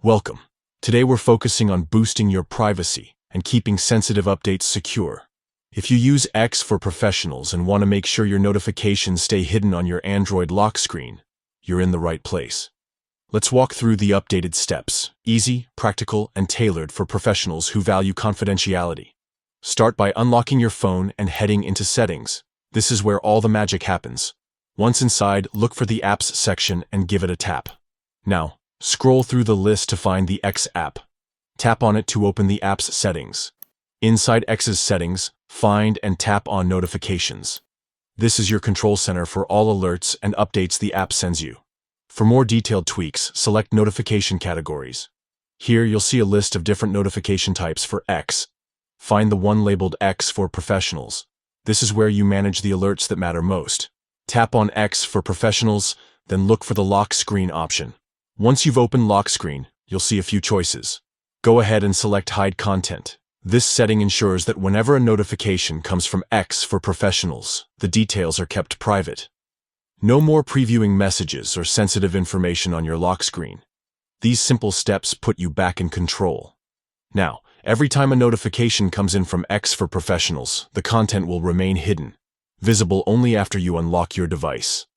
Welcome. Today we're focusing on boosting your privacy and keeping sensitive updates secure. If you use X for Professionals and want to make sure your notifications stay hidden on your Android lock screen, you're in the right place. Let's walk through the updated steps, easy, practical, and tailored for professionals who value confidentiality. Start by unlocking your phone and heading into Settings. This is where all the magic happens. Once inside, look for the Apps section and give it a tap. Now, scroll through the list to find the X app. Tap on it to open the app's settings. Inside X's settings, find and tap on Notifications. This is your control center for all alerts and updates the app sends you. For more detailed tweaks, select Notification Categories. Here you'll see a list of different notification types for X. Find the one labeled X for Professionals. This is where you manage the alerts that matter most. Tap on X for Professionals, then look for the lock screen option. Once you've opened lock screen, you'll see a few choices. Go ahead and select Hide Content. This setting ensures that whenever a notification comes from X for Professionals, the details are kept private. No more previewing messages or sensitive information on your lock screen. These simple steps put you back in control. Now, every time a notification comes in from X for Professionals, the content will remain hidden, visible only after you unlock your device.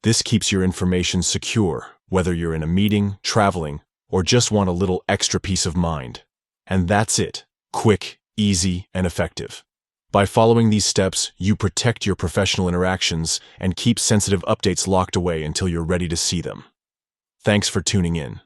This keeps your information secure, whether you're in a meeting, traveling, or just want a little extra peace of mind. And that's it. Quick, easy, and effective. By following these steps, you protect your professional interactions and keep sensitive updates locked away until you're ready to see them. Thanks for tuning in.